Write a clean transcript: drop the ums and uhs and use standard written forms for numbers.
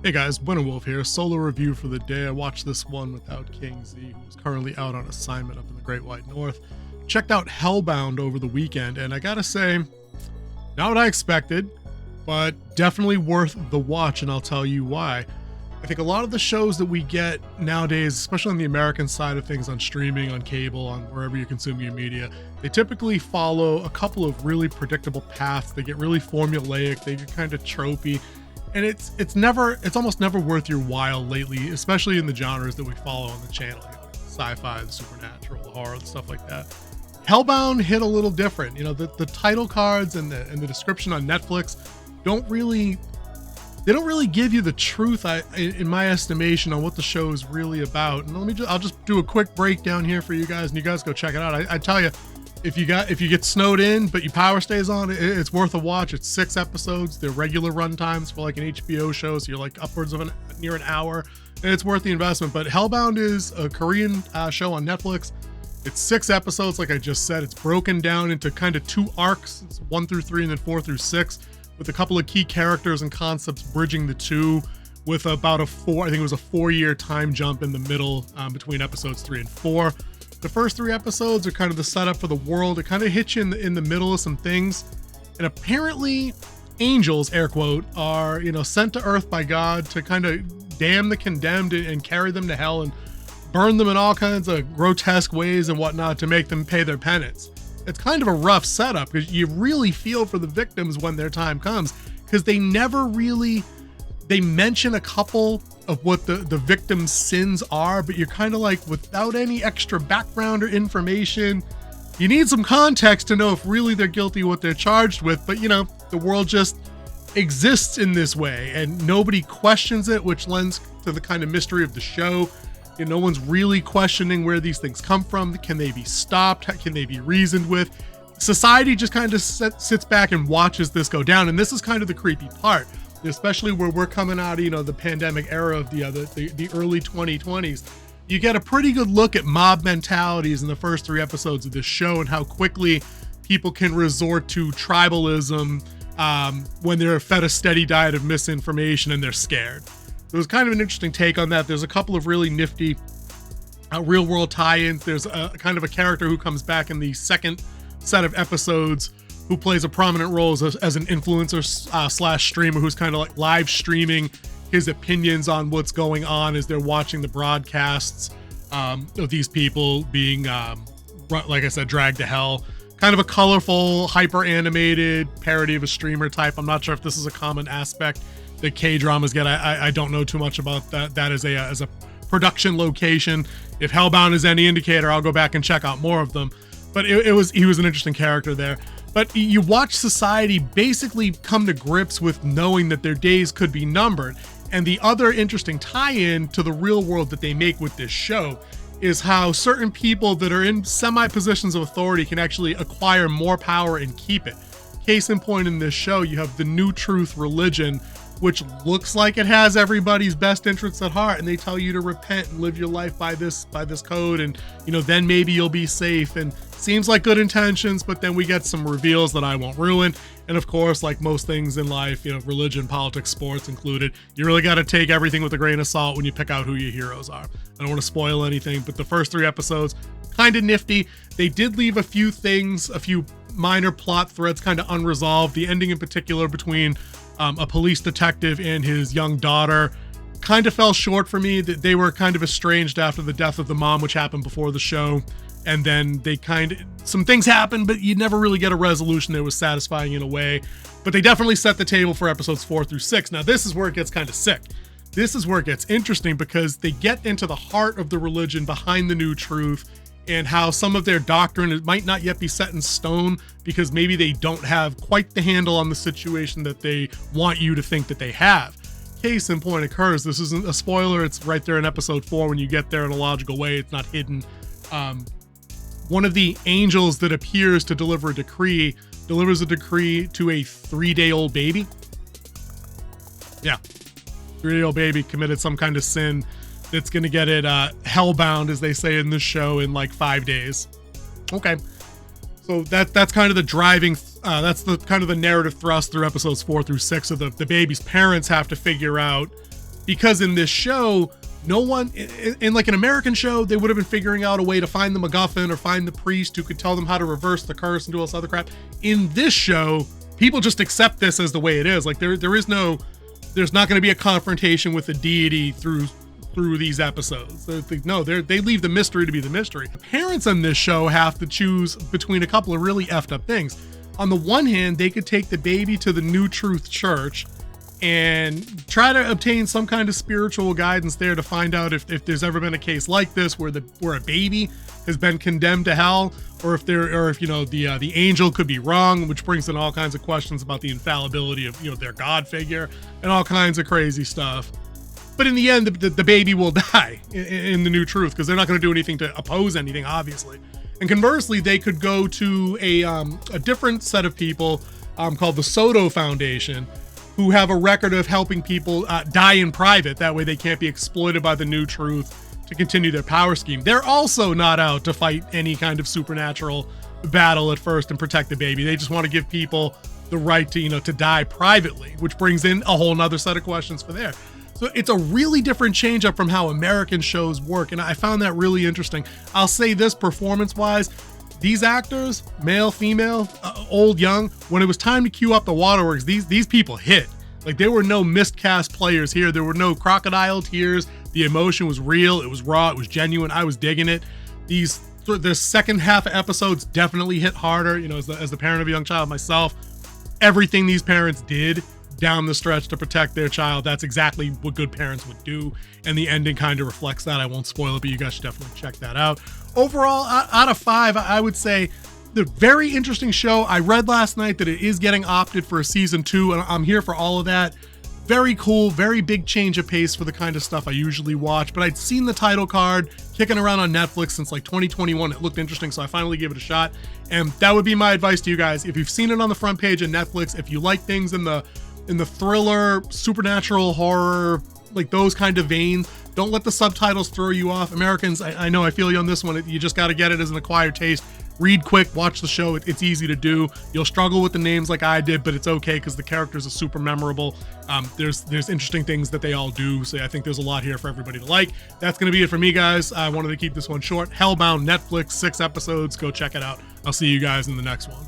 Hey guys, Winter Wolf here, solo review for the day. I watched this one without King Z, who is currently out on assignment up in the Great White North. Checked out Hellbound over the weekend, and I gotta say, not what I expected, but definitely worth the watch, and I'll tell you why. I think a lot of the shows that we get nowadays, especially on the American side of things, on streaming, on cable, on wherever you consume your media, they typically follow a couple of really predictable paths. They get really formulaic, they get kind of tropey, and it's almost never worth your while lately, especially in the genres that we follow on the channel, sci-fi, the supernatural, the horror, stuff like that. Hellbound hit a little different. The title cards and the description on Netflix don't really give you the truth, in my estimation, on what the show is really about. And I'll just do a quick breakdown here for you guys, and you guys go check it out. I tell you, if you get snowed in but your power stays on, it's worth a watch. It's 6 episodes. They're regular run times for like an HBO show, so you're like upwards of near an hour, and it's worth the investment. But Hellbound is a Korean show on Netflix. It's 6 episodes, like I just said. It's broken down into kind of 2 arcs. It's 1 through 3 and then 4 through 6, with a couple of key characters and concepts bridging the two, with about I think it was a 4-year time jump in the middle between episodes 3 and 4. The first 3 episodes are kind of the setup for the world. It kind of hits you in the middle of some things. And apparently angels, air quote, are, sent to earth by God to kind of damn the condemned and carry them to hell and burn them in all kinds of grotesque ways and whatnot to make them pay their penance. It's kind of a rough setup because you really feel for the victims when their time comes, because they mention a couple of what the victims' sins are, but you're kind of like, without any extra background or information. You need some context to know if really they're guilty of what they're charged with, but the world just exists in this way and nobody questions it, which lends to the kind of mystery of the show. No one's really questioning where these things come from. Can they be stopped? Can they be reasoned with? Society just kind of sits back and watches this go down. And this is kind of the creepy part, especially where we're coming out of, the pandemic era of the early 2020s. You get a pretty good look at mob mentalities in the first 3 episodes of this show and how quickly people can resort to tribalism when they're fed a steady diet of misinformation and they're scared. So it was kind of an interesting take on that. There's a couple of really nifty real world tie-ins. There's a kind of a character who comes back in the second set of episodes who plays a prominent role as an influencer slash streamer who's kind of like live streaming his opinions on what's going on as they're watching the broadcasts of these people being, like I said, dragged to hell. Kind of a colorful, hyper animated parody of a streamer type. I'm not sure if this is a common aspect that K-dramas get. I don't know too much about that as a production location. If Hellbound is any indicator, I'll go back and check out more of them. But he was an interesting character there. But you watch society basically come to grips with knowing that their days could be numbered. And the other interesting tie-in to the real world that they make with this show is how certain people that are in semi-positions of authority can actually acquire more power and keep it. Case in point, in this show, you have the New Truth religion, which looks like it has everybody's best interests at heart, and they tell you to repent and live your life by this code, and then maybe you'll be safe. And seems like good intentions, but then we get some reveals that I won't ruin. And of course, like most things in life, religion, politics, sports included, you really got to take everything with a grain of salt when you pick out who your heroes are. I don't want to spoil anything, but the first 3 episodes, kind of nifty. They did leave a few minor plot threads kind of unresolved. The ending in particular between a police detective and his young daughter kind of fell short for me. That they were kind of estranged after the death of the mom, which happened before the show. And then some things happened, but you never really get a resolution that was satisfying in a way. But they definitely set the table for episodes 4 through 6. Now, this is where it gets kind of sick. This is where it gets interesting, because they get into the heart of the religion behind the New Truth and how some of their doctrine might not yet be set in stone, because maybe they don't have quite the handle on the situation that they want you to think that they have. Case in point occurs, this isn't a spoiler, it's right there in episode 4 when you get there in a logical way, it's not hidden. One of the angels that appears to deliver a decree delivers a decree to a 3-day-old baby. Yeah, 3-day-old baby committed some kind of sin that's going to get it hellbound, as they say in this show, in like 5 days. Okay, so that's kind of the driving that's the kind of the narrative thrust through episodes 4 through 6 of the baby's parents have to figure out because in this show, no one in like an American show, they would have been figuring out a way to find the MacGuffin or find the priest who could tell them how to reverse the curse and do all this other crap. In this show, people just accept this as the way it is. Like there's not going to be a confrontation with the deity through these episodes. They leave the mystery to be the mystery. The parents on this show have to choose between a couple of really effed up things. On the one hand, they could take the baby to the New Truth Church and try to obtain some kind of spiritual guidance there to find out if there's ever been a case like this where a baby has been condemned to hell, or if the angel could be wrong, which brings in all kinds of questions about the infallibility of their God figure and all kinds of crazy stuff. But in the end, the baby will die in the New Truth because they're not going to do anything to oppose anything, obviously. And conversely, they could go to a different set of people called the Soto Foundation, who have a record of helping people die in private. That way they can't be exploited by the New Truth to continue their power scheme. They're also not out to fight any kind of supernatural battle at first and protect the baby. They just want to give people the right to die privately, which brings in a whole nother set of questions for there. So it's a really different change up from how American shows work. And I found that really interesting. I'll say this, performance-wise, these actors, male, female, old, young, when it was time to cue up the waterworks, these people hit. Like there were no miscast players here. There were no crocodile tears. The emotion was real. It was raw. It was genuine. I was digging it. The second half of episodes definitely hit harder. As the parent of a young child myself, everything these parents did down the stretch to protect their child, that's exactly what good parents would do. And the ending kind of reflects that. I won't spoil it, but you guys should definitely check that out. Overall, out of 5, I would say the very interesting show. I read last night that it is getting opted for a season 2, and I'm here for all of that. Very cool, very big change of pace for the kind of stuff I usually watch, but I'd seen the title card kicking around on Netflix since like 2021. It looked interesting, so I finally gave it a shot. And that would be my advice to you guys. If you've seen it on the front page of Netflix, if you like things in the thriller, supernatural, horror, like those kind of veins, don't let the subtitles throw you off. Americans, I know I feel you on this one. You just got to get it as an acquired taste. Read quick, watch the show. It's easy to do. You'll struggle with the names like I did, but it's okay because the characters are super memorable. There's interesting things that they all do, so I think there's a lot here for everybody to like. That's going to be it for me, guys. I wanted to keep this one short. Hellbound, Netflix, 6 episodes. Go check it out. I'll see you guys in the next one.